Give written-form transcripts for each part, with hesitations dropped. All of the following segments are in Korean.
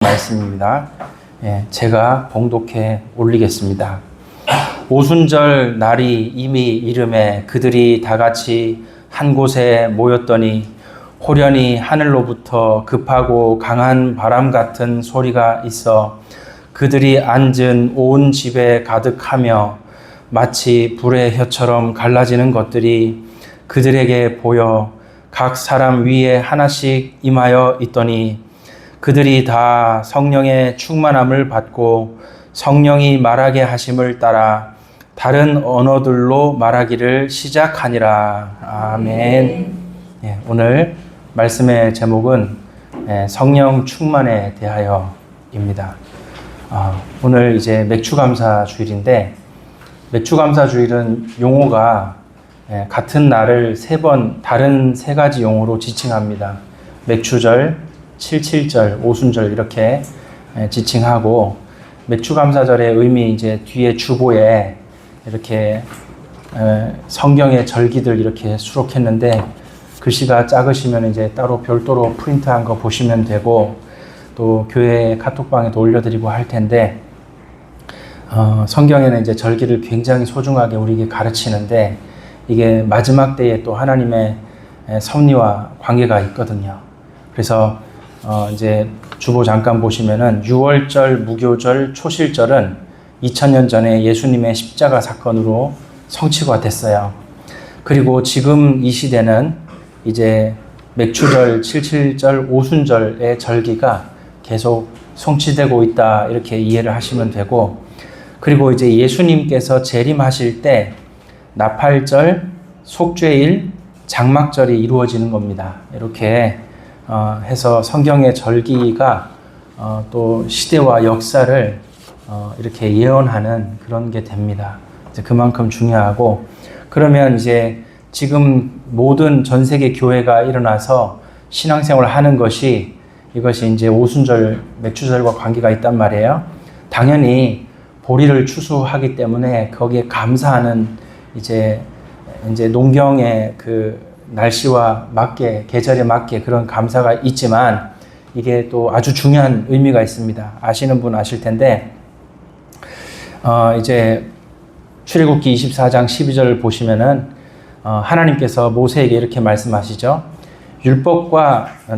말씀입니다. 제가 봉독해 올리겠습니다. 오순절 날이 이미 이름에 그들이 다 같이 한 곳에 모였더니 호련히 하늘로부터 급하고 강한 바람 같은 소리가 있어 그들이 앉은 온 집에 가득하며 마치 불의 혀처럼 갈라지는 것들이 그들에게 보여 각 사람 위에 하나씩 임하여 있더니 그들이 다 성령의 충만함을 받고 성령이 말하게 하심을 따라 다른 언어들로 말하기를 시작하니라. 아멘. 오늘 말씀의 제목은 성령 충만에 대하여입니다. 오늘 이제 맥추감사 주일인데, 맥추감사 주일은 용어가 같은 날을 세 번 다른 세 가지 용어로 지칭합니다. 맥추절, 77절, 오순절 이렇게 지칭하고, 맥추감사절의 의미 이제 뒤에 주보에 이렇게 성경의 절기들 이렇게 수록했는데, 글씨가 작으시면 이제 따로 별도로 프린트한 거 보시면 되고, 또 교회 카톡방에도 올려드리고 할 텐데, 성경에는 이제 절기를 굉장히 소중하게 우리에게 가르치는데, 이게 마지막 때에 또 하나님의 섭리와 관계가 있거든요. 그래서 이제 주보 잠깐 보시면은 6월절, 무교절, 초실절은 2000년 전에 예수님의 십자가 사건으로 성취가 됐어요. 그리고 지금 이 시대는 이제 맥추절, 77절, 오순절의 절기가 계속 성취되고 있다, 이렇게 이해를 하시면 되고, 그리고 이제 예수님께서 재림하실 때 나팔절, 속죄일, 장막절이 이루어지는 겁니다. 이렇게 해서 성경의 절기가 또 시대와 역사를 이렇게 예언하는 그런 게 됩니다. 이제 그만큼 중요하고, 그러면 이제 지금 모든 전 세계 교회가 일어나서 신앙생활을 하는 것이, 이것이 이제 오순절, 맥추절과 관계가 있단 말이에요. 당연히 보리를 추수하기 때문에 거기에 감사하는 이제 농경의 그 날씨와 맞게, 계절에 맞게 그런 감사가 있지만, 이게 또 아주 중요한 의미가 있습니다. 아시는 분 아실 텐데, 이제 출애굽기 24장 12절을 보시면은 하나님께서 모세에게 이렇게 말씀하시죠.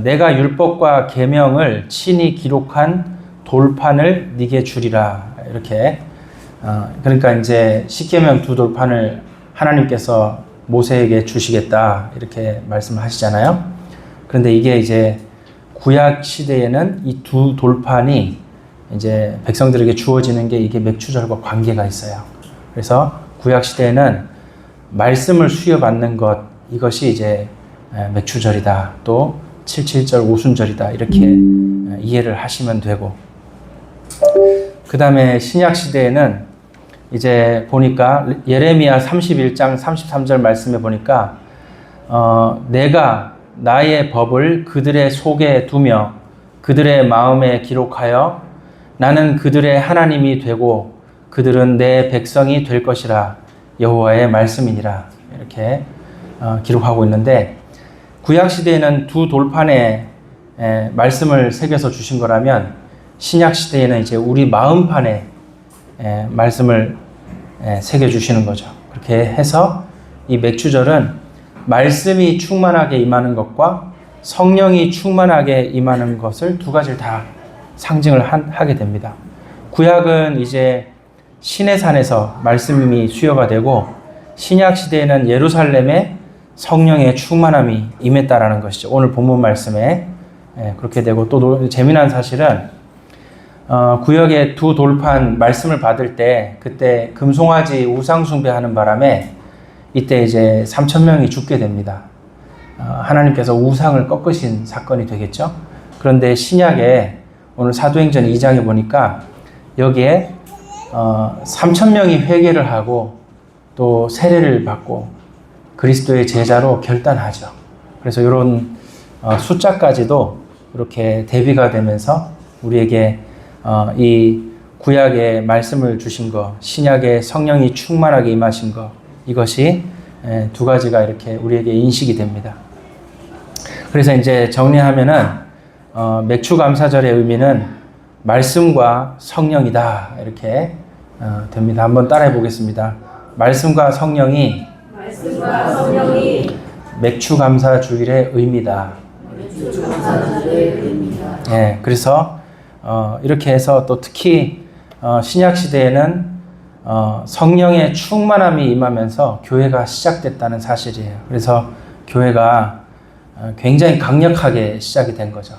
내가 율법과 계명을 친히 기록한 돌판을 네게 주리라. 이렇게 그러니까 이제 십계명 두 돌판을 하나님께서 모세에게 주시겠다, 이렇게 말씀을 하시잖아요. 그런데 이게 이제 구약 시대에는 이 두 돌판이 이제 백성들에게 주어지는 게, 이게 맥추절과 관계가 있어요. 그래서 구약 시대에는 말씀을 수여받는 것, 이것이 이제 맥추절이다, 또 77절 오순절이다, 이렇게 이해를 하시면 되고, 그 다음에 신약 시대에는 이제 보니까 예레미야 31장 33절 말씀에 보니까 내가 나의 법을 그들의 속에 두며 그들의 마음에 기록하여 나는 그들의 하나님이 되고 그들은 내 백성이 될 것이라, 여호와의 말씀이니라, 이렇게 기록하고 있는데, 구약시대에는 두 돌판에 말씀을 새겨서 주신 거라면, 신약시대에는 이제 우리 마음판에 말씀을 새겨주시는 거죠. 그렇게 해서 이 맥추절은 말씀이 충만하게 임하는 것과 성령이 충만하게 임하는 것을 두 가지를 다 상징을 하게 됩니다. 구약은 이제 시내산에서 말씀이 수여가 되고, 신약 시대에는 예루살렘에 성령의 충만함이 임했다라는 것이죠. 오늘 본문 말씀에 그렇게 되고, 또 재미난 사실은 구역의 두 돌판 말씀을 받을 때, 그때 금송아지 우상 숭배하는 바람에 이때 이제 3,000명이 죽게 됩니다. 하나님께서 우상을 꺾으신 사건이 되겠죠. 그런데 신약에 오늘 사도행전 2장에 보니까 여기에 3,000명이 회개를 하고 또 세례를 받고 그리스도의 제자로 결단하죠. 그래서 이런 숫자까지도 이렇게 대비가 되면서 우리에게 이 구약의 말씀을 주신 것, 신약의 성령이 충만하게 임하신 것, 이것이 두 가지가 이렇게 우리에게 인식이 됩니다. 그래서 이제 정리하면은 맥추감사절의 의미는 말씀과 성령이다. 이렇게 됩니다. 한번 따라해 보겠습니다. 말씀과 성령이 맥주 감사 주일의 의미다. 예, 그래서 이렇게 해서 또 특히 신약 시대에는 성령의 충만함이 임하면서 교회가 시작됐다는 사실이에요. 그래서 교회가 굉장히 강력하게 시작이 된 거죠.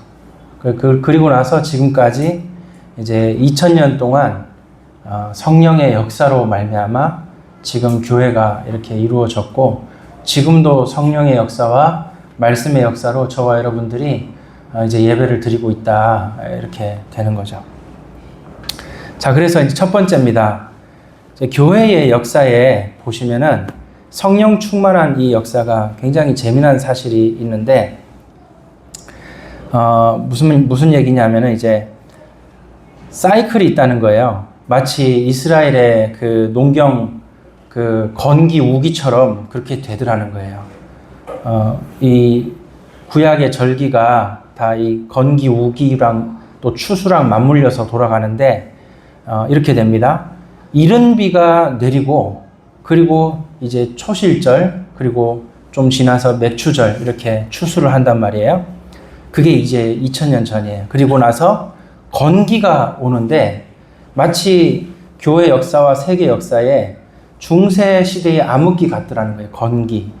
그리고 나서 지금까지 이제 2000년 동안 성령의 역사로 말미암아 지금 교회가 이렇게 이루어졌고, 지금도 성령의 역사와 말씀의 역사로 저와 여러분들이 이제 예배를 드리고 있다, 이렇게 되는 거죠. 자, 그래서 이제 첫 번째입니다. 이제 교회의 역사에 보시면은 성령 충만한 이 역사가 굉장히 재미난 사실이 있는데, 무슨 얘기냐면은 이제 사이클이 있다는 거예요. 마치 이스라엘의 그 농경 그 건기 우기처럼 그렇게 되더라는 거예요. 이 구약의 절기가 다 이 건기 우기랑 또 추수랑 맞물려서 돌아가는데, 이렇게 됩니다. 이른 비가 내리고, 그리고 이제 초실절, 그리고 좀 지나서 맥추절, 이렇게 추수를 한단 말이에요. 그게 이제 2000년 전이에요. 그리고 나서 건기가 오는데, 마치 교회 역사와 세계 역사에 중세 시대의 암흑기 같더라는 거예요. 건기.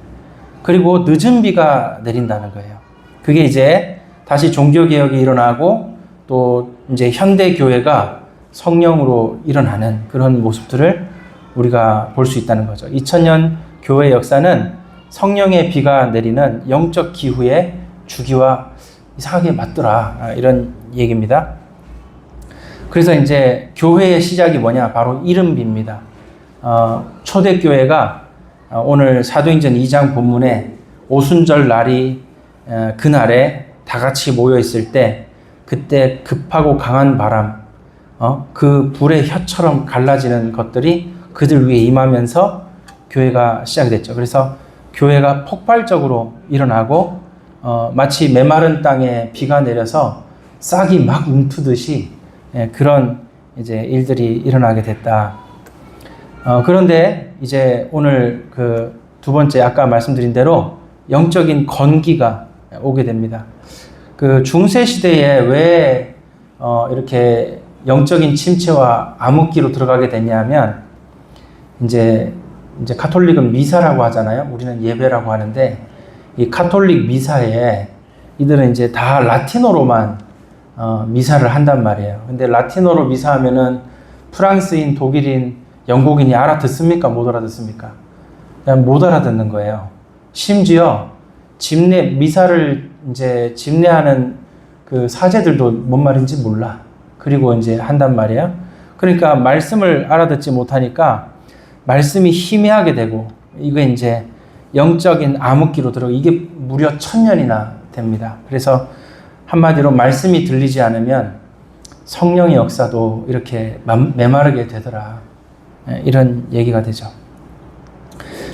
그리고 늦은 비가 내린다는 거예요. 그게 이제 다시 종교개혁이 일어나고, 또 이제 현대교회가 성령으로 일어나는 그런 모습들을 우리가 볼 수 있다는 거죠. 2000년 교회 역사는 성령의 비가 내리는 영적 기후의 주기와 이상하게 맞더라, 이런 얘기입니다. 그래서 이제 교회의 시작이 뭐냐? 바로 이른비입니다. 초대교회가 오늘 사도행전 2장 본문에 오순절 날이 그날에 다 같이 모여 있을 때, 그때 급하고 강한 바람, 그 불의 혀처럼 갈라지는 것들이 그들 위에 임하면서 교회가 시작이 됐죠. 그래서 교회가 폭발적으로 일어나고, 마치 메마른 땅에 비가 내려서 싹이 막 움트듯이 그런 이제 일들이 일어나게 됐다. 그런데 이제 오늘 그 두 번째 아까 말씀드린 대로 영적인 건기가 오게 됩니다. 그 중세 시대에 왜 이렇게 영적인 침체와 암흑기로 들어가게 됐냐면, 이제 카톨릭은 미사라고 하잖아요. 우리는 예배라고 하는데, 이 카톨릭 미사에 이들은 이제 다 라틴어로만 미사를 한단 말이에요. 근데 라틴어로 미사하면은 프랑스인, 독일인, 영국인이 알아듣습니까? 못 알아듣습니까? 그냥 못 알아듣는 거예요. 심지어 미사를 이제 집례하는 그 사제들도 뭔 말인지 몰라. 그리고 이제 한단 말이에요. 그러니까 말씀을 알아듣지 못하니까 말씀이 희미하게 되고, 이게 이제 영적인 암흑기로 들어가고, 이게 무려 1000년이나 됩니다. 그래서 한마디로 말씀이 들리지 않으면 성령의 역사도 이렇게 메마르게 되더라, 이런 얘기가 되죠.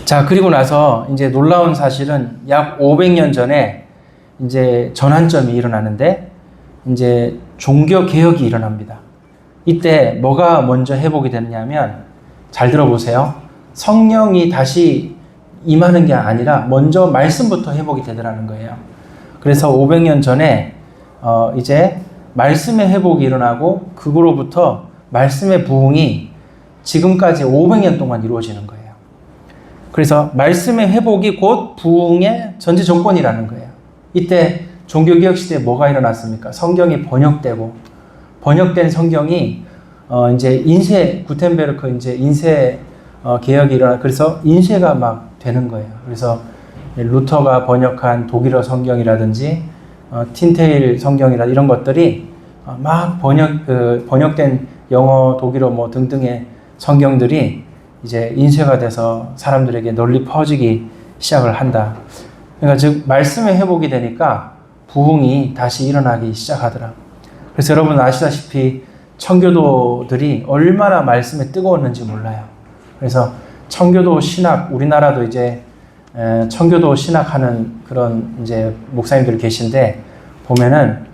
자, 그리고 나서 이제 놀라운 사실은 약 500년 전에 이제 전환점이 일어나는데, 이제 종교 개혁이 일어납니다. 이때 뭐가 먼저 회복이 되느냐면, 잘 들어보세요. 성령이 다시 임하는 게 아니라 먼저 말씀부터 회복이 되더라는 거예요. 그래서 500년 전에 이제 말씀의 회복이 일어나고, 그거로부터 말씀의 부흥이 지금까지 500년 동안 이루어지는 거예요. 그래서 말씀의 회복이 곧 부흥의 전제 조건이라는 거예요. 이때 종교개혁 시대에 뭐가 일어났습니까? 성경이 번역되고, 번역된 성경이 이제 인쇄, 구텐베르크 이제 인쇄 개혁이 일어나, 그래서 인쇄가 막 되는 거예요. 그래서 루터가 번역한 독일어 성경이라든지 틴테일 성경이라 이런 것들이 막 번역된 영어, 독일어 뭐 등등의 성경들이 이제 인쇄가 돼서 사람들에게 널리 퍼지기 시작을 한다. 그러니까 즉 말씀의 회복이 되니까 부흥이 다시 일어나기 시작하더라. 그래서 여러분 아시다시피 청교도들이 얼마나 말씀에 뜨거웠는지 몰라요. 그래서 청교도 신학, 우리나라도 이제 청교도 신학하는 그런 이제 목사님들 계신데, 보면은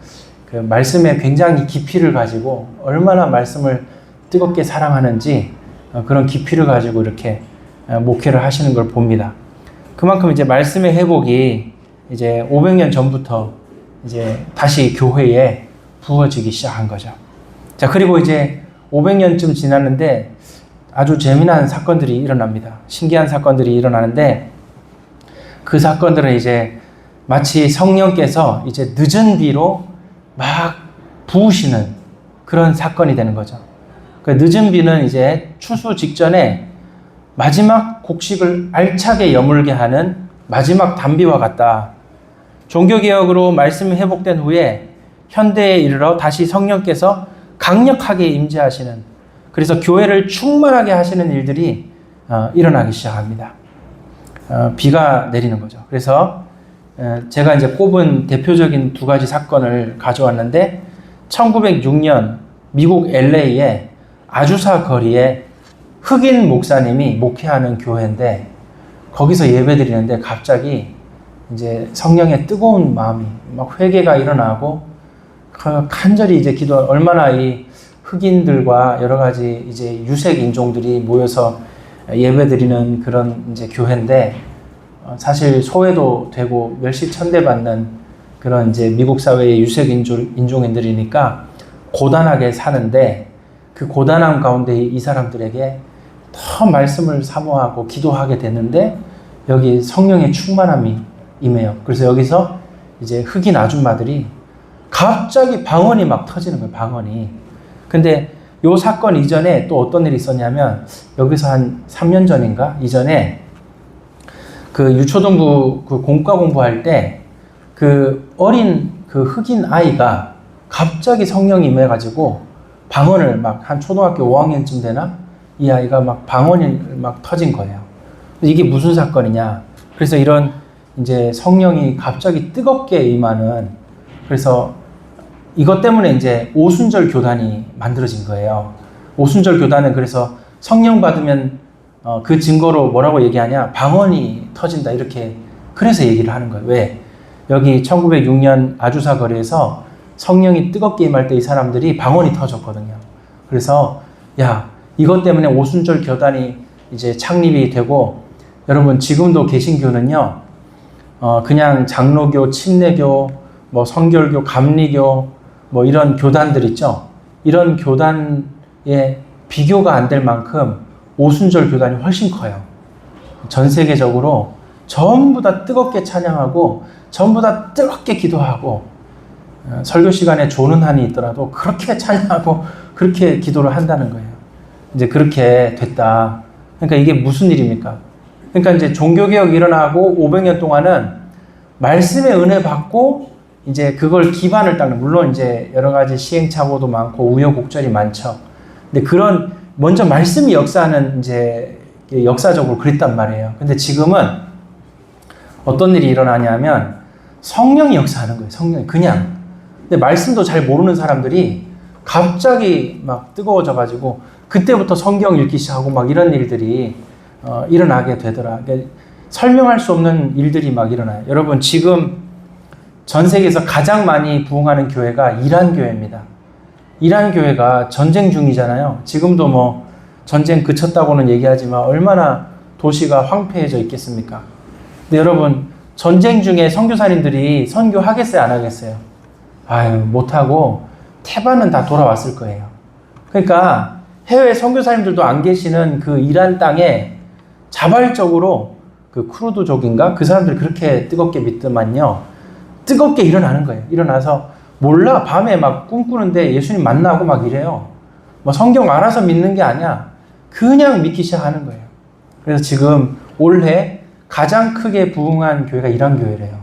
그 말씀에 굉장히 깊이를 가지고 얼마나 말씀을 뜨겁게 사랑하는지 그런 깊이를 가지고 이렇게 목회를 하시는 걸 봅니다. 그만큼 이제 말씀의 회복이 이제 500년 전부터 이제 다시 교회에 부어지기 시작한 거죠. 자, 그리고 이제 500년쯤 지났는데 아주 재미난 사건들이 일어납니다. 신기한 사건들이 일어나는데 그 사건들은 이제 마치 성령께서 이제 늦은 비로 막 부으시는 그런 사건이 되는 거죠. 그 늦은 비는 이제 추수 직전에 마지막 곡식을 알차게 여물게 하는 마지막 단비와 같다. 종교개혁으로 말씀이 회복된 후에 현대에 이르러 다시 성령께서 강력하게 임재하시는, 그래서 교회를 충만하게 하시는 일들이 일어나기 시작합니다. 비가 내리는 거죠. 그래서 제가 이제 꼽은 대표적인 두 가지 사건을 가져왔는데 1906년 미국 LA에 아주사 거리에 흑인 목사님이 목회하는 교회인데 거기서 예배드리는데 갑자기 이제 성령의 뜨거운 마음이 막 회개가 일어나고 간절히 이제 기도, 얼마나 이 흑인들과 여러 가지 이제 유색 인종들이 모여서 예배드리는 그런 이제 교회인데 사실 소외도 되고 멸시천대받는 그런 이제 미국 사회의 유색 인종인들이니까 고단하게 사는데 그 고단함 가운데 이 사람들에게 더 말씀을 사모하고 기도하게 되는데 여기 성령의 충만함이 임해요. 그래서 여기서 이제 흑인 아줌마들이 갑자기 방언이 막 터지는 거예요. 방언이. 근데 요 사건 이전에 또 어떤 일이 있었냐면 여기서 한 3년 전인가 이전에 그 유초등부 그 공과 공부할 때 그 어린 그 흑인 아이가 갑자기 성령이 임해가지고 방언을 막 한 초등학교 5학년쯤 되나? 이 아이가 막 방언이 막 터진 거예요. 이게 무슨 사건이냐? 그래서 이런 이제 성령이 갑자기 뜨겁게 임하는, 그래서 이것 때문에 이제 오순절 교단이 만들어진 거예요. 오순절 교단은 그래서 성령 받으면 그 증거로 뭐라고 얘기하냐? 방언이 터진다. 이렇게 그래서 얘기를 하는 거예요. 왜? 여기 1906년 아주사 거리에서 성령이 뜨겁게 임할 때 이 사람들이 방언이 터졌거든요. 그래서 야, 이것 때문에 오순절 교단이 이제 창립이 되고, 여러분 지금도 개신교는요, 그냥 장로교, 침례교, 뭐 성결교, 감리교, 뭐 이런 교단들 있죠. 이런 교단에 비교가 안 될 만큼 오순절 교단이 훨씬 커요. 전 세계적으로 전부 다 뜨겁게 찬양하고 전부 다 뜨겁게 기도하고, 설교 시간에 조는 한이 있더라도 그렇게 찬양하고 그렇게 기도를 한다는 거예요. 이제 그렇게 됐다. 그러니까 이게 무슨 일입니까? 그러니까 이제 종교개혁이 일어나고 500년 동안은 말씀의 은혜 받고 이제 그걸 기반을 닦는, 물론 이제 여러 가지 시행착오도 많고 우여곡절이 많죠. 근데 그런 먼저 말씀이 역사하는 이제 역사적으로 그랬단 말이에요. 근데 지금은 어떤 일이 일어나냐면 성령이 역사하는 거예요. 성령이 그냥. 근데 말씀도 잘 모르는 사람들이 갑자기 막 뜨거워져가지고 그때부터 성경 읽기 시작하고 막 이런 일들이 일어나게 되더라. 그러니까 설명할 수 없는 일들이 막 일어나요. 여러분 지금 전 세계에서 가장 많이 부흥하는 교회가 이란 교회입니다. 이란 교회가 전쟁 중이잖아요. 지금도 뭐 전쟁 그쳤다고는 얘기하지만 얼마나 도시가 황폐해져 있겠습니까? 근데 여러분 전쟁 중에 선교사님들이 선교하겠어요? 안 하겠어요? 아유, 못하고 태반은 다 돌아왔을 거예요. 그러니까 해외 선교사님들도 안 계시는 그 이란 땅에 자발적으로 그 쿠르드족인가? 그 사람들 그렇게 뜨겁게 믿더만요. 뜨겁게 일어나는 거예요. 일어나서 몰라. 밤에 막 꿈꾸는데 예수님 만나고 막 이래요. 뭐 성경 알아서 믿는 게 아니야. 그냥 믿기 시작하는 거예요. 그래서 지금 올해 가장 크게 부흥한 교회가 이란 교회래요.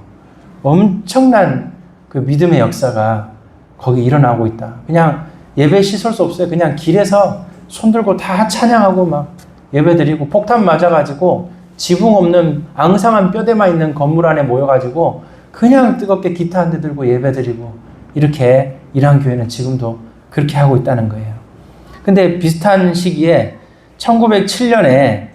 엄청난 그 믿음의 역사가 거기 일어나고 있다. 그냥 예배 시설 수 없어요. 그냥 길에서 손 들고 다 찬양하고 막 예배 드리고, 폭탄 맞아가지고 지붕 없는 앙상한 뼈대만 있는 건물 안에 모여가지고 그냥 뜨겁게 기타 한 대 들고 예배 드리고, 이렇게 이란 교회는 지금도 그렇게 하고 있다는 거예요. 근데 비슷한 시기에 1907년에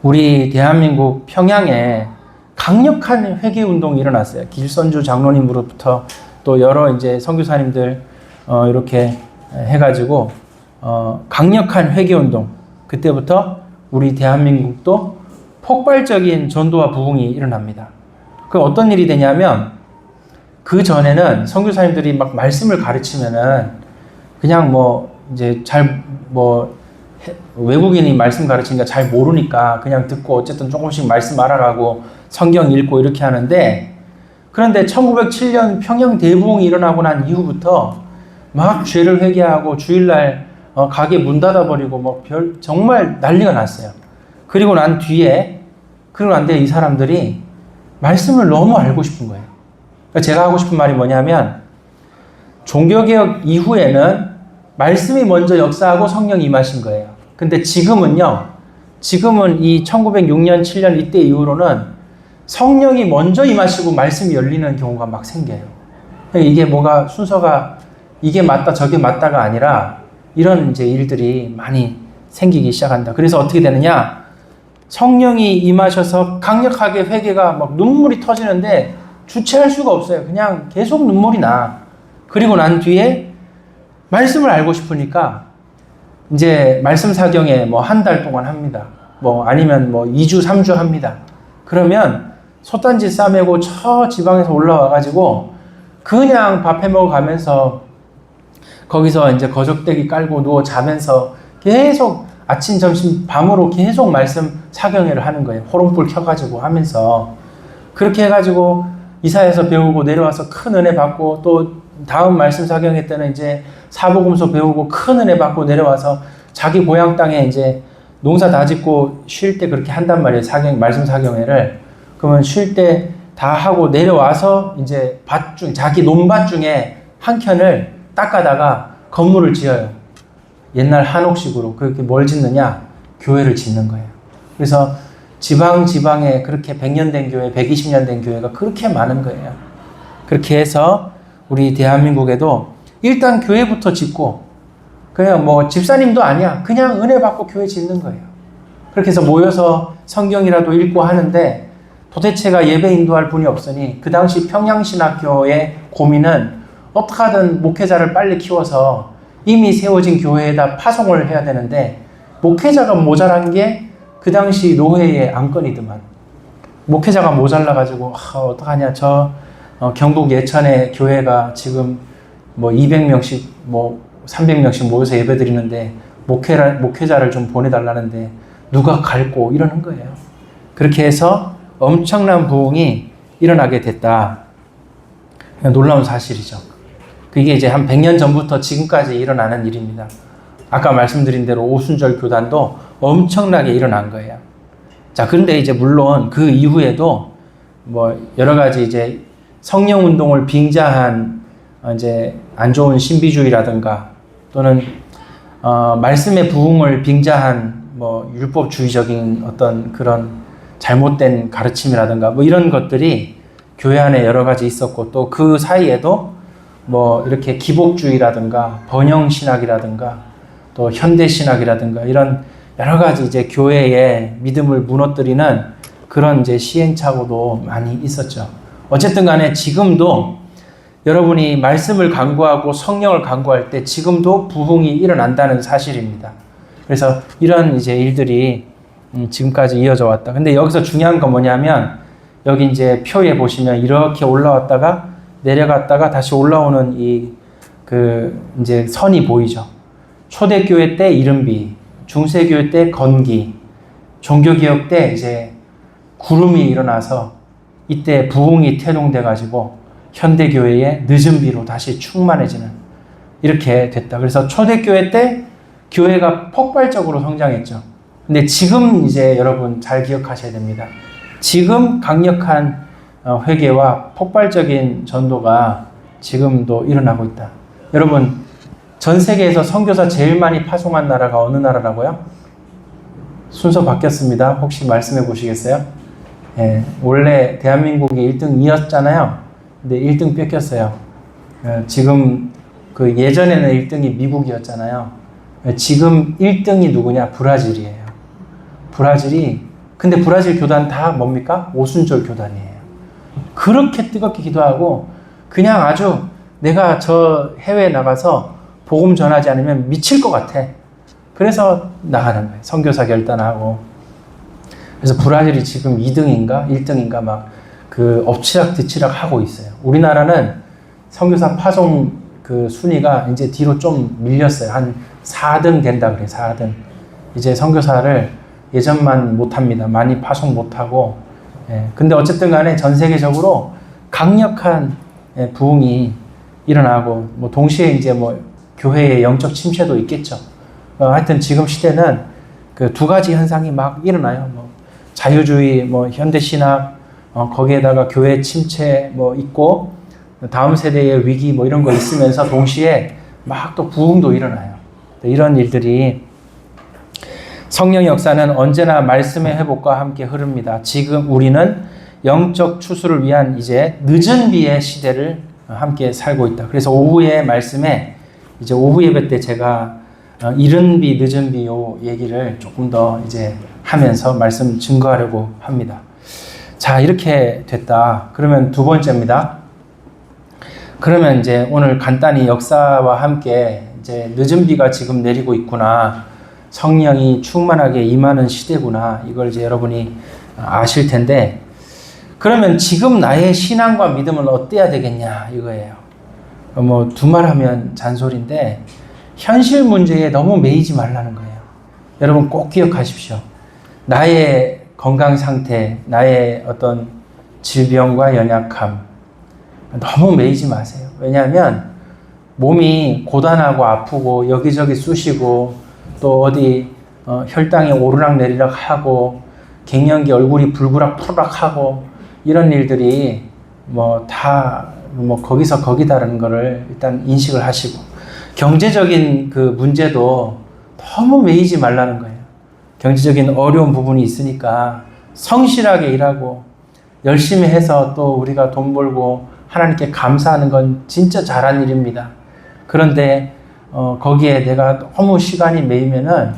우리 대한민국 평양에 강력한 회개 운동이 일어났어요. 길선주 장로님으로부터 또 여러 이제 선교사님들 이렇게 해가지고 강력한 회개운동, 그때부터 우리 대한민국도 폭발적인 전도와 부흥이 일어납니다. 그 어떤 일이 되냐면, 그 전에는 선교사님들이 막 말씀을 가르치면은 그냥 뭐 이제 외국인이 말씀 가르치니까 잘 모르니까 그냥 듣고 어쨌든 조금씩 말씀 알아가고 성경 읽고 이렇게 하는데, 그런데 1907년 평양 대부흥이 일어나고 난 이후부터 막 죄를 회개하고 주일날 가게 문 닫아버리고 뭐 정말 난리가 났어요. 그리고 난 뒤에 이 사람들이 말씀을 너무 알고 싶은 거예요. 그러니까 제가 하고 싶은 말이 뭐냐면, 종교개혁 이후에는 말씀이 먼저 역사하고 성령이 임하신 거예요. 근데 지금은 이 1906년, 7년 이때 이후로는 성령이 먼저 임하시고 말씀이 열리는 경우가 막 생겨요. 그러니까 이게 뭐가 순서가 이게 맞다 저게 맞다가 아니라 이런 이제 일들이 많이 생기기 시작한다. 그래서 어떻게 되느냐? 성령이 임하셔서 강력하게 회개가 막 눈물이 터지는데 주체할 수가 없어요. 그냥 계속 눈물이 나. 그리고 난 뒤에 말씀을 알고 싶으니까 이제 말씀 사경에 뭐 한 달 동안 합니다. 뭐 아니면 뭐 2주, 3주 합니다. 그러면 솥단지 싸매고 저 지방에서 올라와가지고 그냥 밥 해먹어 가면서 거기서 이제 거적대기 깔고 누워 자면서 계속 아침, 점심, 밤으로 계속 말씀 사경회를 하는 거예요. 호롱불 켜가지고 하면서. 그렇게 해가지고 이사해서 배우고 내려와서 큰 은혜 받고, 또 다음 말씀 사경회 때는 이제 사복음서 배우고 큰 은혜 받고 내려와서 자기 고향 땅에 이제 농사 다 짓고 쉴 때 그렇게 한단 말이에요. 말씀 사경회를. 그러면 쉴 때 다 하고 내려와서 이제 자기 논밭 중에 한 켠을 닦아다가 건물을 지어요. 옛날 한옥식으로. 그렇게 뭘 짓느냐? 교회를 짓는 거예요. 그래서 지방에 그렇게 100년 된 교회, 120년 된 교회가 그렇게 많은 거예요. 그렇게 해서 우리 대한민국에도 일단 교회부터 짓고, 그냥 뭐 집사님도 아니야. 그냥 은혜 받고 교회 짓는 거예요. 그렇게 해서 모여서 성경이라도 읽고 하는데, 도대체가 예배 인도할 분이 없으니 그 당시 평양신학교의 고민은 어떻게 하든 목회자를 빨리 키워서 이미 세워진 교회에다 파송을 해야 되는데, 목회자가 모자란 게 그 당시 노회의 안건이더만. 목회자가 모자라가지고 어떡하냐, 경북 예천의 교회가 지금 뭐 200명씩 뭐 300명씩 모여서 예배 드리는데 목회자를 좀 보내달라는데 누가 갈고 이러는 거예요. 그렇게 해서 엄청난 부흥이 일어나게 됐다. 놀라운 사실이죠. 그게 이제 한 100년 전부터 지금까지 일어나는 일입니다. 아까 말씀드린 대로 오순절 교단도 엄청나게 일어난 거예요. 자, 그런데 이제 물론 그 이후에도 뭐 여러 가지 이제 성령 운동을 빙자한 이제 안 좋은 신비주의라든가, 또는 말씀의 부흥을 빙자한 뭐 율법주의적인 어떤 그런 잘못된 가르침이라든가 뭐 이런 것들이 교회 안에 여러 가지 있었고, 또 그 사이에도 뭐 이렇게 기복주의라든가 번영신학이라든가 또 현대신학이라든가 이런 여러 가지 이제 교회의 믿음을 무너뜨리는 그런 이제 시행착오도 많이 있었죠. 어쨌든 간에 지금도 여러분이 말씀을 강구하고 성령을 강구할 때 지금도 부흥이 일어난다는 사실입니다. 그래서 이런 이제 일들이 지금까지 이어져 왔다. 근데 여기서 중요한 건 뭐냐면, 여기 이제 표에 보시면 이렇게 올라왔다가 내려갔다가 다시 올라오는 이제 선이 보이죠. 초대교회 때 이른비, 중세교회 때 건기, 종교개혁 때 이제 구름이 일어나서 이때 부흥이 태동돼가지고 현대교회의 늦은 비로 다시 충만해지는, 이렇게 됐다. 그래서 초대교회 때 교회가 폭발적으로 성장했죠. 근데 지금 이제 여러분 잘 기억하셔야 됩니다. 지금 강력한 회개와 폭발적인 전도가 지금도 일어나고 있다. 여러분, 전 세계에서 선교사 제일 많이 파송한 나라가 어느 나라라고요? 순서 바뀌었습니다. 혹시 말씀해 보시겠어요? 예, 원래 대한민국이 1등이었잖아요. 근데 1등 뺏겼어요. 지금 그 예전에는 1등이 미국이었잖아요. 지금 1등이 누구냐? 브라질이에요. 근데 브라질 교단 다 뭡니까? 오순절 교단이에요. 그렇게 뜨겁게 기도하고 그냥 아주 내가 저 해외에 나가서 복음 전하지 않으면 미칠 것 같아. 그래서 나가는 거예요. 선교사 결단하고. 그래서 브라질이 지금 2등인가 1등인가 막 그 엎치락뒤치락 하고 있어요. 우리나라는 선교사 파송 그 순위가 이제 뒤로 좀 밀렸어요. 한 4등 된다 그래요. 4등. 이제 선교사를 예전만 못합니다. 많이 파송 못하고. 예. 근데 어쨌든 간에 전 세계적으로 강력한 부흥이 일어나고, 뭐 동시에 이제 뭐 교회의 영적 침체도 있겠죠. 하여튼 지금 시대는 그 두 가지 현상이 막 일어나요. 뭐 자유주의, 뭐 현대신학, 거기에다가 교회 침체 뭐 있고, 다음 세대의 위기 뭐 이런 거 있으면서 동시에 막 또 부흥도 일어나요. 이런 일들이 성령의 역사는 언제나 말씀의 회복과 함께 흐릅니다. 지금 우리는 영적 추수를 위한 이제 늦은 비의 시대를 함께 살고 있다. 그래서 오후의 말씀에 이제 오후 예배 때 제가 이른 비, 늦은 비 요 얘기를 조금 더 이제 하면서 말씀 증거하려고 합니다. 자, 이렇게 됐다. 그러면 두 번째입니다. 그러면 이제 오늘 간단히 역사와 함께 이제 늦은 비가 지금 내리고 있구나. 성령이 충만하게 임하는 시대구나. 이걸 이제 여러분이 아실 텐데, 그러면 지금 나의 신앙과 믿음은 어때야 되겠냐 이거예요. 뭐 두말하면 잔소리인데 현실 문제에 너무 매이지 말라는 거예요. 여러분 꼭 기억하십시오. 나의 건강 상태, 나의 어떤 질병과 연약함 너무 매이지 마세요. 왜냐하면 몸이 고단하고 아프고 여기저기 쑤시고 또 어디 혈당이 오르락내리락 하고 갱년기 얼굴이 불그락 푸르락 하고 이런 일들이 뭐 다 뭐 거기서 거기다라는 거를 일단 인식을 하시고, 경제적인 그 문제도 너무 매이지 말라는 거예요. 경제적인 어려운 부분이 있으니까 성실하게 일하고 열심히 해서 또 우리가 돈 벌고 하나님께 감사하는 건 진짜 잘한 일입니다. 그런데 거기에 내가 너무 시간이 매이면은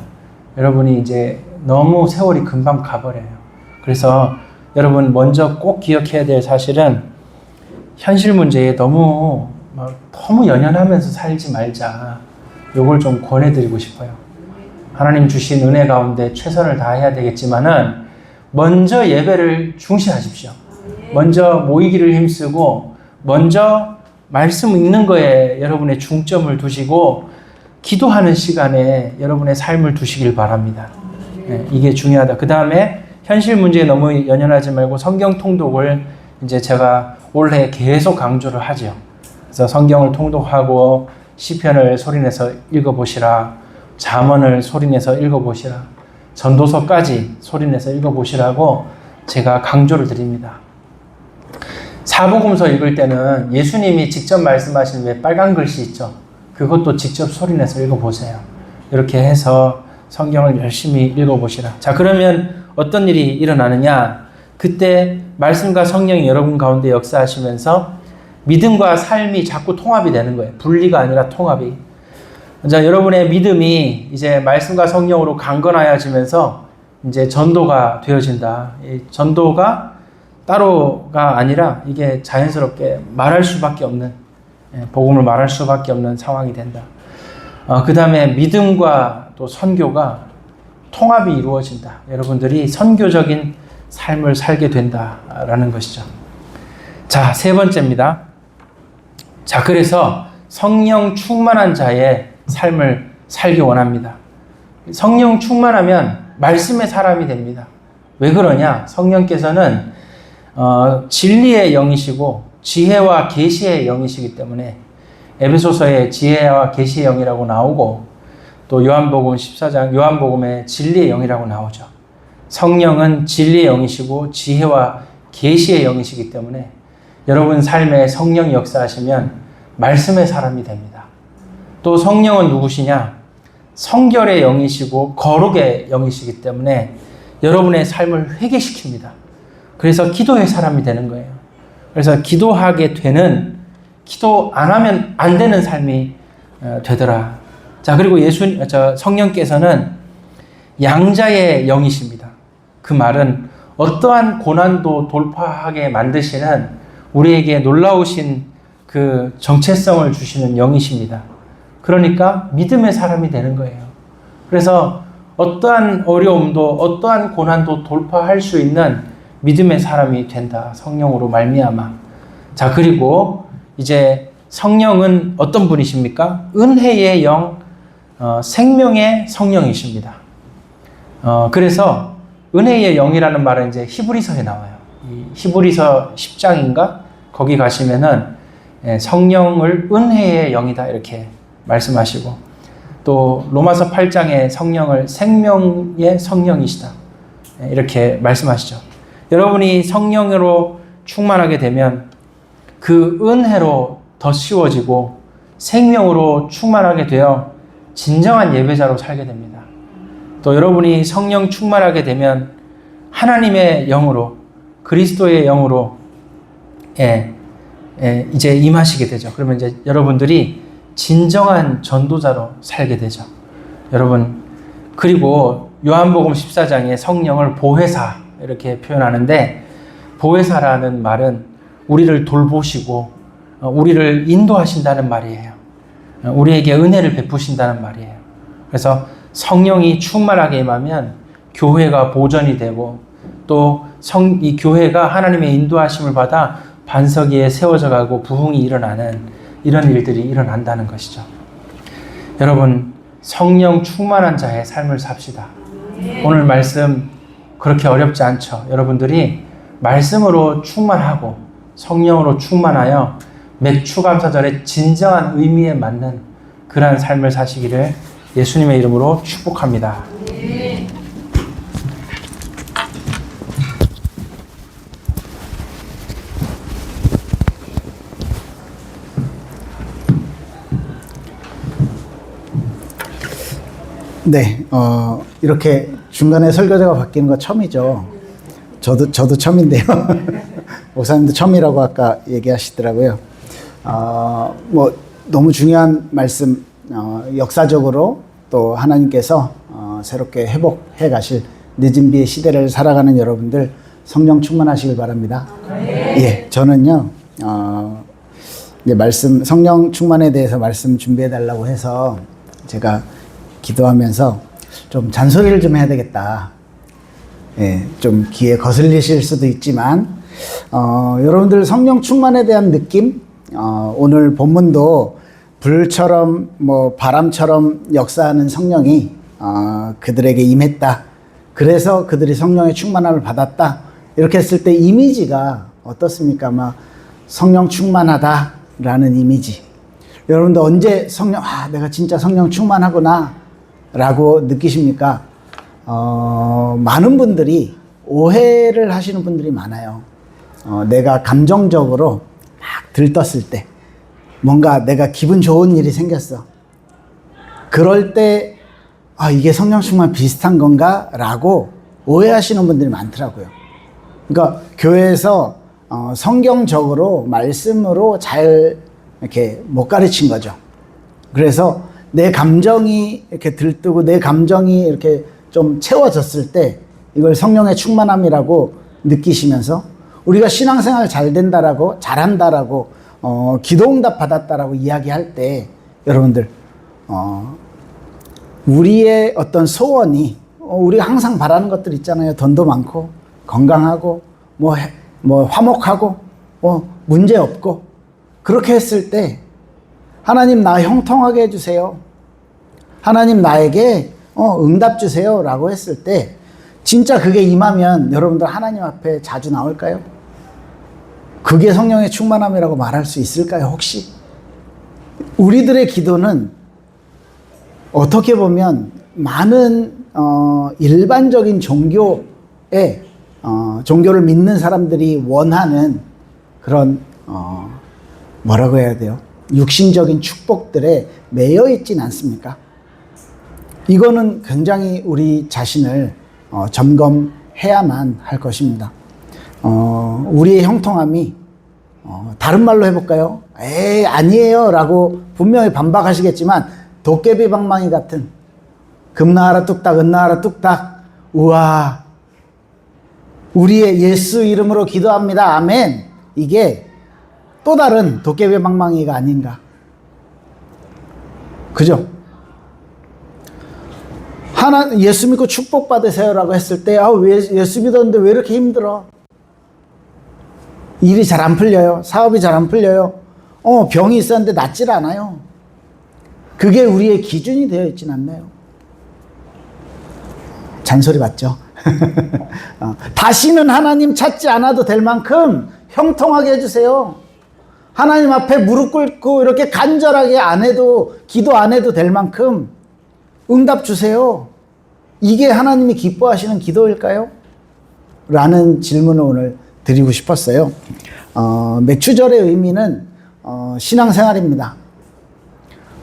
여러분이 이제 너무 세월이 금방 가버려요. 그래서 여러분 먼저 꼭 기억해야 될 사실은 현실 문제에 너무 연연하면서 살지 말자. 요걸 좀 권해드리고 싶어요. 하나님 주신 은혜 가운데 최선을 다해야 되겠지만은 먼저 예배를 중시하십시오. 먼저 모이기를 힘쓰고 먼저 말씀 읽는 거에 여러분의 중점을 두시고 기도하는 시간에 여러분의 삶을 두시길 바랍니다. 이게 중요하다. 그 다음에 현실 문제에 너무 연연하지 말고 성경 통독을 이제 제가 올해 계속 강조를 하죠. 그래서 성경을 통독하고 시편을 소리내서 읽어보시라, 잠언을 소리내서 읽어보시라, 전도서까지 소리내서 읽어보시라고 제가 강조를 드립니다. 사복음서 읽을 때는 예수님이 직접 말씀하신 왜 빨간 글씨 있죠? 그것도 직접 소리내서 읽어보세요. 이렇게 해서 성경을 열심히 읽어보시라. 자, 그러면 어떤 일이 일어나느냐? 그때 말씀과 성령이 여러분 가운데 역사하시면서 믿음과 삶이 자꾸 통합이 되는 거예요. 분리가 아니라 통합이. 자, 여러분의 믿음이 이제 말씀과 성령으로 강건하여지면서 이제 전도가 되어진다. 이 전도가 따로가 아니라 이게 자연스럽게 말할 수밖에 없는, 복음을 말할 수밖에 없는 상황이 된다. 그 다음에 믿음과 또 선교가 통합이 이루어진다. 여러분들이 선교적인 삶을 살게 된다라는 것이죠. 자, 세 번째입니다. 자, 그래서 성령 충만한 자의 삶을 살기 원합니다. 성령 충만하면 말씀의 사람이 됩니다. 왜 그러냐? 성령께서는 진리의 영이시고 지혜와 계시의 영이시기 때문에 에베소서에 지혜와 계시의 영이라고 나오고 또 요한복음 14장 요한복음에 진리의 영이라고 나오죠. 성령은 진리의 영이시고 지혜와 계시의 영이시기 때문에 여러분 삶에 성령이 역사하시면 말씀의 사람이 됩니다. 또 성령은 누구시냐? 성결의 영이시고 거룩의 영이시기 때문에 여러분의 삶을 회개시킵니다. 그래서 기도의 사람이 되는 거예요. 그래서 기도하게 되는, 기도 안 하면 안 되는 삶이 되더라. 자, 그리고 성령께서는 양자의 영이십니다. 그 말은 어떠한 고난도 돌파하게 만드시는 우리에게 놀라우신 그 정체성을 주시는 영이십니다. 그러니까 믿음의 사람이 되는 거예요. 그래서 어떠한 어려움도 어떠한 고난도 돌파할 수 있는 믿음의 사람이 된다. 성령으로 말미암아. 자, 그리고 이제 성령은 어떤 분이십니까? 은혜의 영, 생명의 성령이십니다. 그래서 은혜의 영이라는 말은 이제 히브리서에 나와요. 이 히브리서 10장인가? 거기 가시면은 성령을 은혜의 영이다 이렇게 말씀하시고, 또 로마서 8장에 성령을 생명의 성령이시다 이렇게 말씀하시죠. 여러분이 성령으로 충만하게 되면 그 은혜로 더 씌워지고 생명으로 충만하게 되어 진정한 예배자로 살게 됩니다. 또 여러분이 성령 충만하게 되면 하나님의 영으로, 그리스도의 영으로 이제 임하시게 되죠. 그러면 이제 여러분들이 진정한 전도자로 살게 되죠. 여러분, 그리고 요한복음 14장에 성령을 보혜사 이렇게 표현하는데, 보혜사라는 말은 우리를 돌보시고 우리를 인도하신다는 말이에요. 우리에게 은혜를 베푸신다는 말이에요. 그래서 성령이 충만하게 임하면 교회가 보전이 되고, 또 이 교회가 하나님의 인도하심을 받아 반석 위에 세워져 가고 부흥이 일어나는 이런 일들이 일어난다는 것이죠. 여러분, 성령 충만한 자의 삶을 삽시다. 오늘 말씀 그렇게 어렵지 않죠. 여러분들이 말씀으로 충만하고 성령으로 충만하여 몇 추감사절의 진정한 의미에 맞는 그러한 삶을 사시기를 예수님의 이름으로 축복합니다. 네, 이렇게 중간에 설교자가 바뀌는 거 처음이죠. 저도 처음인데요. 목사님도 처음이라고 아까 얘기하시더라고요. 뭐 너무 중요한 말씀, 역사적으로 또 하나님께서 새롭게 회복해 가실 늦은 비의 시대를 살아가는 여러분들 성령 충만하시길 바랍니다. 예, 저는요, 이제 말씀, 성령 충만에 대해서 말씀 준비해 달라고 해서 제가 기도하면서 좀 잔소리를 좀 해야 되겠다. 예, 좀 귀에 거슬리실 수도 있지만, 여러분들 성령 충만에 대한 느낌, 오늘 본문도 불처럼 뭐 바람처럼 역사하는 성령이 그들에게 임했다. 그래서 그들이 성령의 충만함을 받았다. 이렇게 했을 때 이미지가 어떻습니까? 막 성령 충만하다라는 이미지. 여러분들 언제 내가 진짜 성령 충만하구나 라고 느끼십니까? 많은 분들이 오해를 하시는 분들이 많아요. 내가 감정적으로 막 들떴을 때, 뭔가 내가 기분 좋은 일이 생겼어. 그럴 때, 이게 성령 충만 비슷한 건가? 라고 오해하시는 분들이 많더라고요. 그러니까 교회에서 성경적으로 말씀으로 잘 이렇게 못 가르친 거죠. 그래서 내 감정이 이렇게 들뜨고 내 감정이 이렇게 좀 채워졌을 때 이걸 성령의 충만함이라고 느끼시면서, 우리가 신앙생활 잘 된다라고, 잘한다라고, 기도응답 받았다라고 이야기할 때 여러분들, 우리의 어떤 소원이, 우리가 항상 바라는 것들 있잖아요. 돈도 많고 건강하고 뭐 화목하고 문제 없고, 그렇게 했을 때 하나님 나 형통하게 해주세요, 하나님 나에게 응답 주세요 라고 했을 때 진짜 그게 임하면 여러분들 하나님 앞에 자주 나올까요? 그게 성령의 충만함이라고 말할 수 있을까요 혹시? 우리들의 기도는 어떻게 보면 많은 일반적인 종교에 종교를 믿는 사람들이 원하는 그런 뭐라고 해야 돼요? 육신적인 축복들에 매여 있진 않습니까? 이거는 굉장히 우리 자신을 점검해야만 할 것입니다. 우리의 형통함이 다른 말로 해볼까요? 에이 아니에요 라고 분명히 반박하시겠지만, 도깨비 방망이 같은 금나와라 뚝딱 은나와라 뚝딱, 우와 우리의 예수 이름으로 기도합니다 아멘, 이게 또 다른 도깨비 방망이가 아닌가. 그죠? 예수 믿고 축복 받으세요라고 했을 때, 왜 예수 믿었는데 왜 이렇게 힘들어? 일이 잘 안 풀려요. 사업이 잘 안 풀려요. 병이 있었는데 낫질 않아요. 그게 우리의 기준이 되어 있진 않나요? 잔소리 맞죠? 다시는 하나님 찾지 않아도 될 만큼 형통하게 해주세요. 하나님 앞에 무릎 꿇고 이렇게 간절하게 안 해도, 기도 안 해도 될 만큼 응답 주세요. 이게 하나님이 기뻐하시는 기도일까요? 라는 질문을 오늘 드리고 싶었어요. 맥추절의 의미는 신앙생활입니다.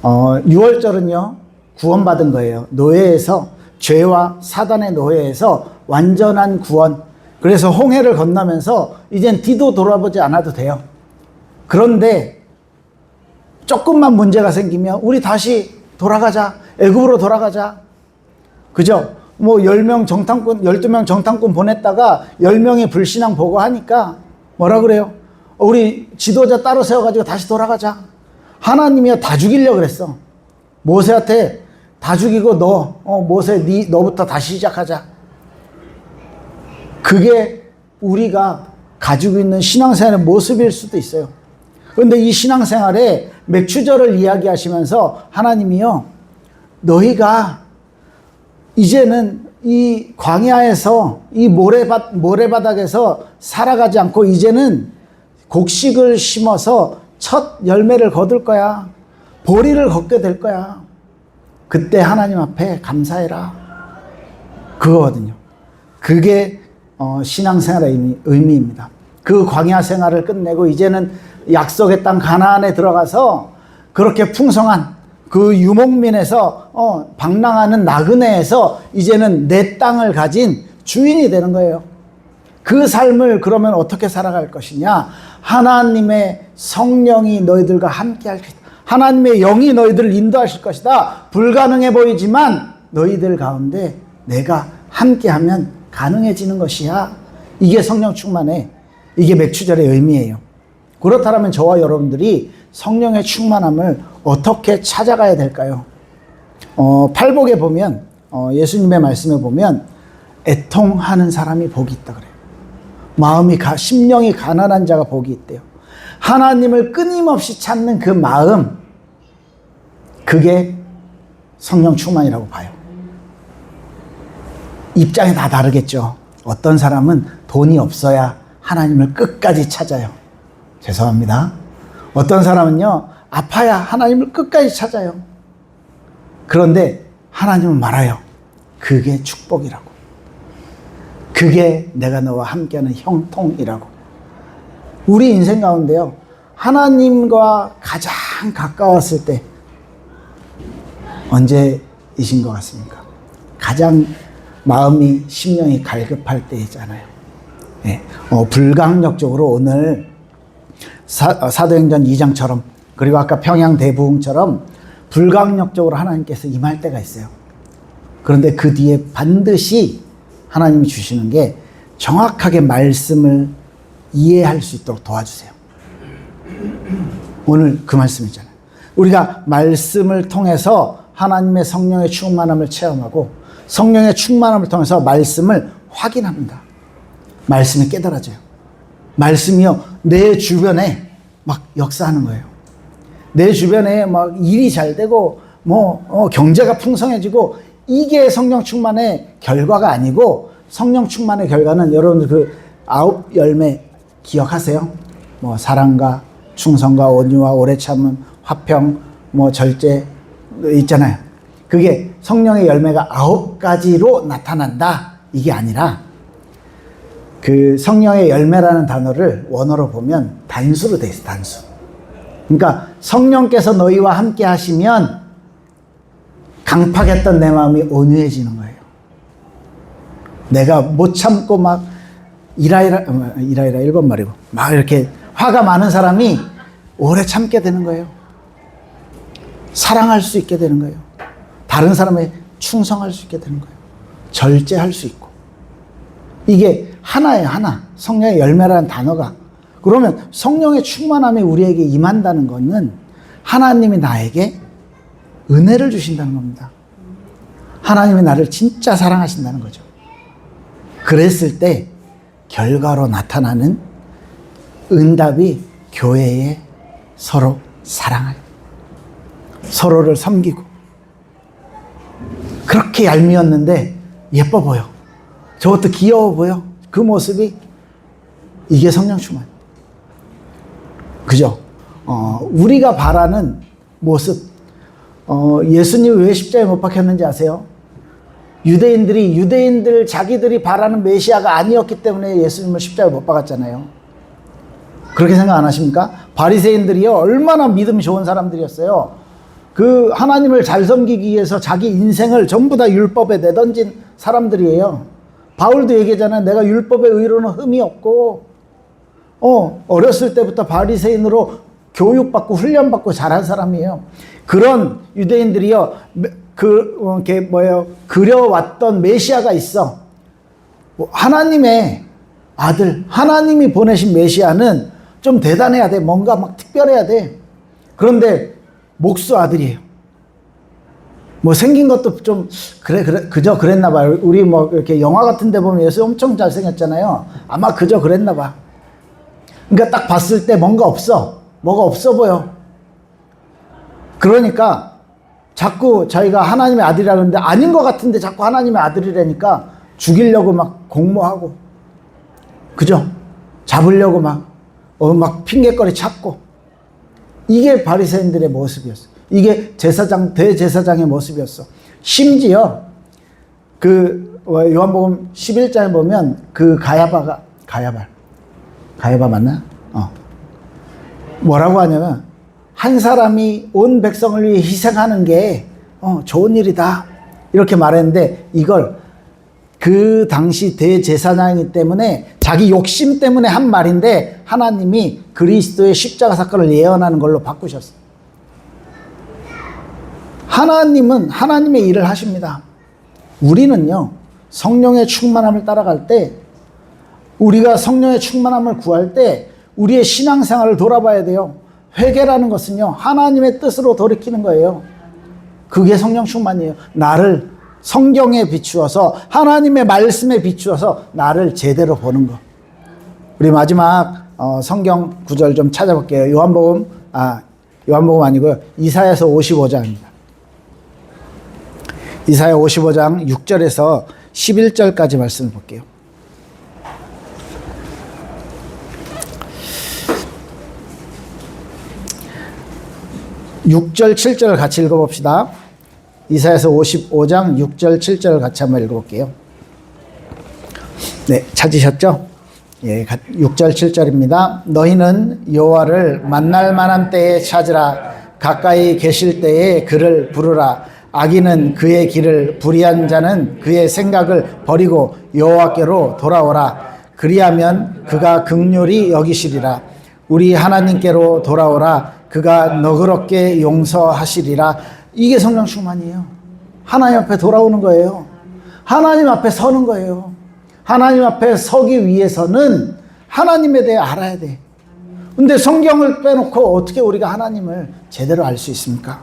6월절은요, 구원받은 거예요. 노예에서, 죄와 사단의 노예에서 완전한 구원. 그래서 홍해를 건너면서 이젠 뒤도 돌아보지 않아도 돼요. 그런데 조금만 문제가 생기면 우리 다시 돌아가자. 애굽으로 돌아가자. 그죠? 10명 정탐꾼, 12명 정탐꾼 보냈다가 10명이 불신앙 보고하니까 뭐라 그래요? 우리 지도자 따로 세워가지고 다시 돌아가자. 하나님이요, 다 죽이려고 그랬어. 모세한테 다 죽이고 모세, 너부터 다시 시작하자. 그게 우리가 가지고 있는 신앙생활의 모습일 수도 있어요. 그런데 이 신앙생활에 맥추절을 이야기하시면서 하나님이요, 너희가 이제는 이 광야에서, 이 모래바닥에서 살아가지 않고 이제는 곡식을 심어서 첫 열매를 거둘 거야. 보리를 걷게 될 거야. 그때 하나님 앞에 감사해라. 그거거든요. 그게 신앙생활의 의미입니다. 그 광야 생활을 끝내고 이제는 약속의 땅 가나안에 들어가서 그렇게 풍성한 그 유목민에서 방랑하는 나그네에서 이제는 내 땅을 가진 주인이 되는 거예요. 그 삶을 그러면 어떻게 살아갈 것이냐? 하나님의 성령이 너희들과 함께 할 것이다. 하나님의 영이 너희들을 인도하실 것이다. 불가능해 보이지만 너희들 가운데 내가 함께하면 가능해지는 것이야. 이게 성령 충만해. 이게 맥추절의 의미예요. 그렇다면 저와 여러분들이 성령의 충만함을 어떻게 찾아가야 될까요? 팔복에 보면, 예수님의 말씀에 보면 애통하는 사람이 복이 있다 그래요. 심령이 가난한 자가 복이 있대요. 하나님을 끊임없이 찾는 그 마음, 그게 성령 충만이라고 봐요. 입장이 다 다르겠죠. 어떤 사람은 돈이 없어야 하나님을 끝까지 찾아요. 죄송합니다. 어떤 사람은요, 아파야 하나님을 끝까지 찾아요. 그런데 하나님은 말아요. 그게 축복이라고. 그게 내가 너와 함께하는 형통이라고. 우리 인생 가운데요, 하나님과 가장 가까웠을 때 언제이신 것 같습니까? 가장 마음이, 심령이 갈급할 때이잖아요. 예. 불강력적으로 오늘 사도행전 2장처럼, 그리고 아까 평양 대부흥처럼 불강력적으로 하나님께서 임할 때가 있어요. 그런데 그 뒤에 반드시 하나님이 주시는 게 정확하게 말씀을 이해할 수 있도록 도와주세요. 오늘 그 말씀이잖아요. 우리가 말씀을 통해서 하나님의 성령의 충만함을 체험하고 성령의 충만함을 통해서 말씀을 확인합니다. 말씀이 깨달아져요. 말씀이요, 내 주변에 막 역사하는 거예요. 내 주변에 막 일이 잘 되고 경제가 풍성해지고, 이게 성령 충만의 결과가 아니고, 성령 충만의 결과는 여러분들 그 9 열매 기억하세요? 사랑과 충성과 온유와 오래 참음, 화평, 절제 있잖아요. 그게 성령의 열매가 9가지로 나타난다, 이게 아니라, 그 성령의 열매라는 단어를 원어로 보면 단수로 돼 있어요. 단수. 그러니까 성령께서 너희와 함께 하시면 강팍했던 내 마음이 온유해지는 거예요. 내가 못 참고 막 이라이라 1번 말이고 막 이렇게 화가 많은 사람이 오래 참게 되는 거예요. 사랑할 수 있게 되는 거예요. 다른 사람에 충성할 수 있게 되는 거예요. 절제할 수 있고. 이게 하나예요, 하나. 성령의 열매라는 단어가. 그러면 성령의 충만함이 우리에게 임한다는 것은 하나님이 나에게 은혜를 주신다는 겁니다. 하나님이 나를 진짜 사랑하신다는 거죠. 그랬을 때 결과로 나타나는 응답이 교회에 서로 사랑을, 서로를 섬기고, 그렇게 얄미웠는데 예뻐 보여. 저것도 귀여워 보여. 그 모습이, 이게 성령 충만. 그죠? 우리가 바라는 모습. 예수님이 왜 십자가에 못 박혔는지 아세요? 유대인들 자기들이 바라는 메시아가 아니었기 때문에 예수님을 십자가에 못 박았잖아요. 그렇게 생각 안 하십니까? 바리새인들이요, 얼마나 믿음이 좋은 사람들이었어요. 그 하나님을 잘 섬기기 위해서 자기 인생을 전부 다 율법에 내던진 사람들이에요. 바울도 얘기하잖아요. 내가 율법의 의로는 흠이 없고, 어렸을 때부터 바리새인으로 교육받고 훈련받고 자란 사람이에요. 그런 유대인들이요, 그려왔던 메시아가 있어. 하나님의 아들, 하나님이 보내신 메시아는 좀 대단해야 돼. 뭔가 막 특별해야 돼. 그런데 목수 아들이에요. 뭐 생긴 것도 좀 그저 그랬나 봐요. 우리 뭐 이렇게 영화 같은 데 보면 예수 엄청 잘생겼잖아요. 아마 그저 그랬나 봐. 그러니까 딱 봤을 때 뭐가 없어 보여. 그러니까 자꾸 자기가 하나님의 아들이라 그러는데 아닌 것 같은데 자꾸 하나님의 아들이라니까 죽이려고 막 공모하고, 그죠? 잡으려고 막 핑계거리 찾고. 이게 바리새인들의 모습이었어. 이게 대제사장의 모습이었어. 심지어 요한복음 11장에 보면 가야바 맞나? 뭐라고 하냐면, 한 사람이 온 백성을 위해 희생하는 게 좋은 일이다, 이렇게 말했는데, 이걸 그 당시 대제사장이기 때문에 자기 욕심 때문에 한 말인데 하나님이 그리스도의 십자가 사건을 예언하는 걸로 바꾸셨어요. 하나님은 하나님의 일을 하십니다. 우리는요, 성령의 충만함을 따라갈 때, 우리가 성령의 충만함을 구할 때 우리의 신앙생활을 돌아봐야 돼요. 회개라는 것은요, 하나님의 뜻으로 돌이키는 거예요. 그게 성령 충만이에요. 나를 성경에 비추어서, 하나님의 말씀에 비추어서 나를 제대로 보는 거. 우리 마지막 성경 구절 좀 찾아볼게요. 요한복음 아니고요, 이사야서 55장입니다. 이사야 55장 6절에서 11절까지 말씀을 볼게요. 6절 7절을 같이 읽어봅시다. 이사야서 55장 6절 7절을 같이 한번 읽어볼게요. 네, 찾으셨죠? 예, 6절 7절입니다. 너희는 여호와를 만날 만한 때에 찾으라. 가까이 계실 때에 그를 부르라. 악인은 그의 길을, 불의한 자는 그의 생각을 버리고 여호와께로 돌아오라. 그리하면 그가 긍휼히 여기시리라. 우리 하나님께로 돌아오라. 그가 너그럽게 용서하시리라. 이게 성령 충만이에요. 하나님 앞에 돌아오는 거예요. 하나님 앞에 서는 거예요. 하나님 앞에 서기 위해서는 하나님에 대해 알아야 돼. 근데 성경을 빼놓고 어떻게 우리가 하나님을 제대로 알 수 있습니까?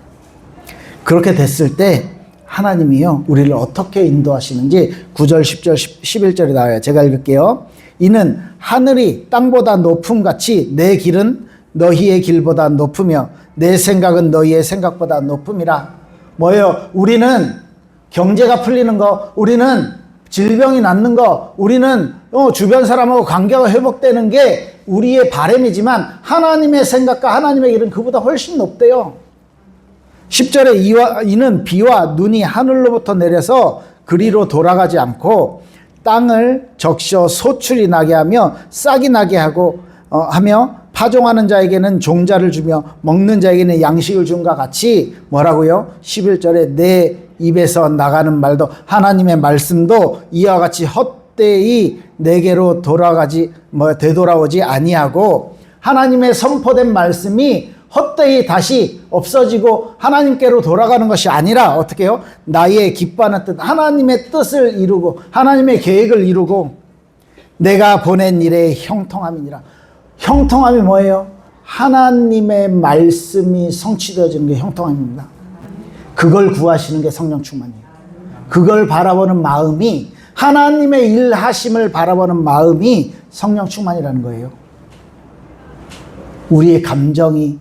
그렇게 됐을 때 하나님이요, 우리를 어떻게 인도하시는지 9절, 10절, 11절에 나와요. 제가 읽을게요. 이는 하늘이 땅보다 높음같이 내 길은 너희의 길보다 높으며 내 생각은 너희의 생각보다 높음이라. 뭐예요? 우리는 경제가 풀리는 거, 우리는 질병이 낫는 거, 우리는 주변 사람하고 관계가 회복되는 게 우리의 바람이지만 하나님의 생각과 하나님의 길은 그보다 훨씬 높대요. 10절에 이는 비와 눈이 하늘로부터 내려서 그리로 돌아가지 않고 땅을 적셔 소출이 나게 하며 싹이 나게 하며 파종하는 자에게는 종자를 주며 먹는 자에게는 양식을 준과 같이, 뭐라고요? 11절에 내 입에서 나가는 말도, 하나님의 말씀도 이와 같이 헛되이 내게로 되돌아오지 아니하고, 하나님의 선포된 말씀이 헛되이 다시 없어지고 하나님께로 돌아가는 것이 아니라 어떻게 해요? 나의 기뻐하는 뜻, 하나님의 뜻을 이루고 하나님의 계획을 이루고 내가 보낸 일에 형통함이니라. 형통함이 뭐예요? 하나님의 말씀이 성취되어지는 게 형통함입니다. 그걸 구하시는 게 성령 충만이에요. 그걸 바라보는 마음이, 하나님의 일하심을 바라보는 마음이 성령 충만이라는 거예요. 우리의 감정이,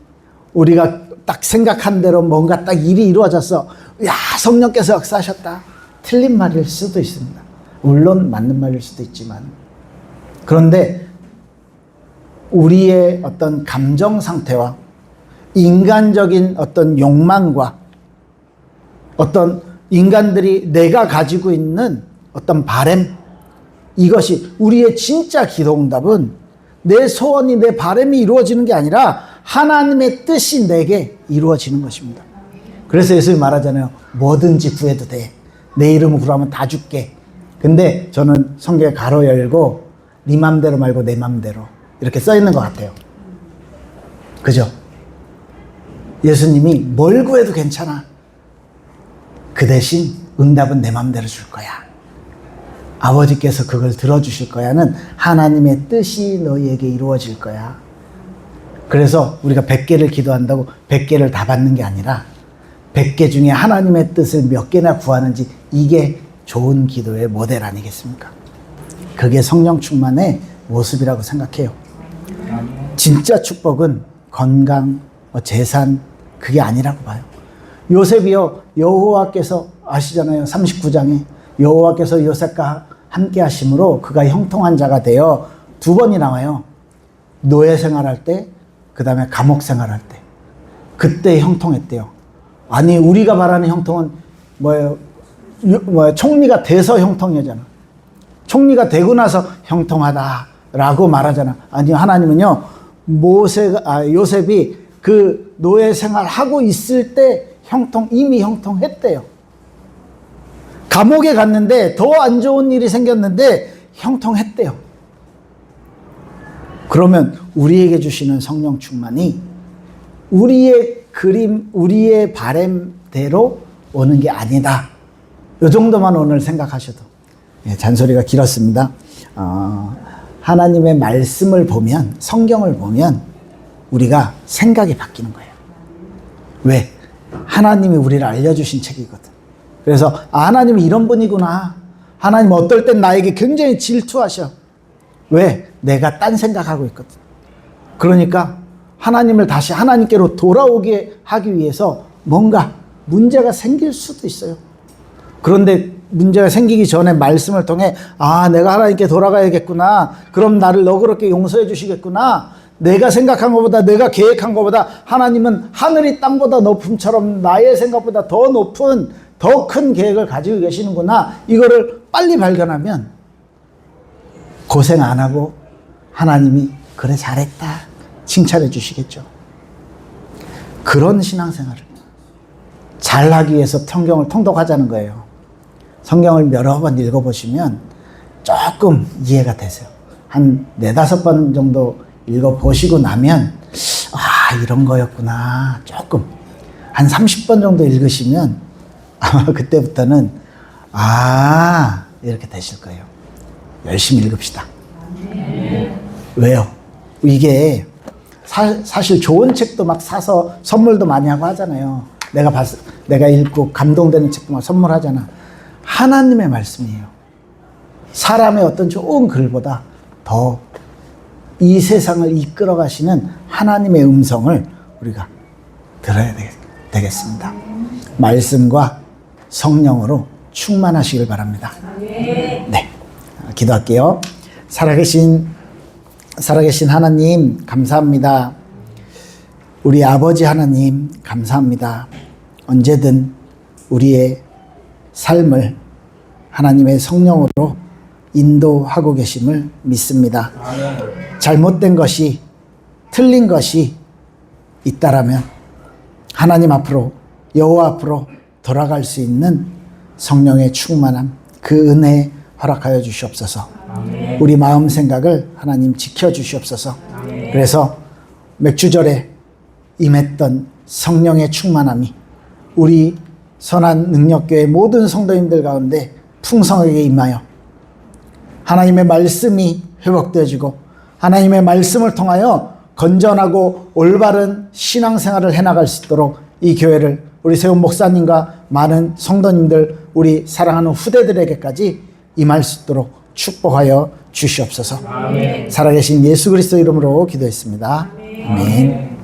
우리가 딱 생각한 대로 뭔가 딱 일이 이루어졌어. 야, 성령께서 역사하셨다. 틀린 말일 수도 있습니다. 물론 맞는 말일 수도 있지만. 그런데 우리의 어떤 감정 상태와 인간적인 어떤 욕망과 어떤 인간들이 내가 가지고 있는 어떤 바램, 이것이 우리의 진짜 기도응답은 내 소원이, 내 바램이 이루어지는 게 아니라 하나님의 뜻이 내게 이루어지는 것입니다. 그래서 예수님이 말하잖아요. 뭐든지 구해도 돼. 내 이름으로 구하면 다 줄게. 근데 저는 성경에 가로 열고 네 맘대로 말고 내 맘대로 이렇게 써 있는 것 같아요. 그죠? 예수님이 뭘 구해도 괜찮아. 그 대신 응답은 내 맘대로 줄 거야. 아버지께서 그걸 들어주실 거야는 하나님의 뜻이 너희에게 이루어질 거야. 그래서 우리가 100개를 기도한다고 100개를 다 받는 게 아니라 100개 중에 하나님의 뜻을 몇 개나 구하는지, 이게 좋은 기도의 모델 아니겠습니까? 그게 성령 충만의 모습이라고 생각해요. 진짜 축복은 건강, 재산, 그게 아니라고 봐요. 요셉이요, 여호와께서 아시잖아요. 39장에 여호와께서 요셉과 함께 하심으로 그가 형통한 자가 되어 2번이 나와요. 노예 생활할 때, 그 다음에 감옥 생활할 때. 그때 형통했대요. 아니, 우리가 말하는 형통은 뭐예요? 총리가 돼서 형통이잖아. 총리가 되고 나서 형통하다라고 말하잖아. 아니, 하나님은요, 요셉이 그 노예 생활하고 있을 때 이미 형통했대요. 감옥에 갔는데 더 안 좋은 일이 생겼는데 형통했대요. 그러면 우리에게 주시는 성령 충만이 우리의 그림, 우리의 바램대로 오는 게 아니다. 이 정도만 오늘 생각하셔도. 잔소리가 길었습니다. 하나님의 말씀을 보면, 성경을 보면 우리가 생각이 바뀌는 거예요. 왜? 하나님이 우리를 알려주신 책이거든. 그래서 하나님이 이런 분이구나. 하나님 어떨 땐 나에게 굉장히 질투하셔. 왜? 내가 딴 생각하고 있거든. 그러니까 하나님을 다시 하나님께로 돌아오게 하기 위해서 뭔가 문제가 생길 수도 있어요. 그런데 문제가 생기기 전에 말씀을 통해 내가 하나님께 돌아가야겠구나. 그럼 나를 너그럽게 용서해 주시겠구나. 내가 생각한 것보다, 내가 계획한 것보다 하나님은 하늘이 땅보다 높음처럼 나의 생각보다 더 높은, 더 큰 계획을 가지고 계시는구나. 이거를 빨리 발견하면 고생 안 하고 하나님이 그래 잘했다 칭찬해 주시겠죠. 그런 신앙생활을 잘하기 위해서 성경을 통독하자는 거예요. 성경을 여러 번 읽어보시면 조금 이해가 되세요. 한 4-5번 정도 읽어보시고 나면 이런 거였구나. 조금 한 30번 정도 읽으시면 아마 그때부터는 이렇게 되실 거예요. 열심히 읽읍시다. 왜요? 이게 사실 좋은 책도 막 사서 선물도 많이 하고 하잖아요. 내가 읽고 감동되는 책도 막 선물하잖아. 하나님의 말씀이에요. 사람의 어떤 좋은 글보다 더 이 세상을 이끌어 가시는 하나님의 음성을 우리가 들어야 되겠습니다. 말씀과 성령으로 충만하시길 바랍니다. 네, 기도할게요. 살아계신 하나님 감사합니다. 우리 아버지 하나님 감사합니다. 언제든 우리의 삶을 하나님의 성령으로 인도하고 계심을 믿습니다. 잘못된 것이, 틀린 것이 있다라면 하나님 앞으로, 여호와 앞으로 돌아갈 수 있는 성령의 충만함, 그 은혜 허락하여 주시옵소서. 우리 마음 생각을 하나님 지켜주시옵소서. 그래서 맥주절에 임했던 성령의 충만함이 우리 선한 능력교회 모든 성도님들 가운데 풍성하게 임하여 하나님의 말씀이 회복되어지고 하나님의 말씀을 통하여 건전하고 올바른 신앙생활을 해나갈 수 있도록 이 교회를 우리 세훈 목사님과 많은 성도님들, 우리 사랑하는 후대들에게까지 임할 수 있도록 축복하여 주시옵소서. 아멘. 살아계신 예수 그리스도 이름으로 기도했습니다. 아멘.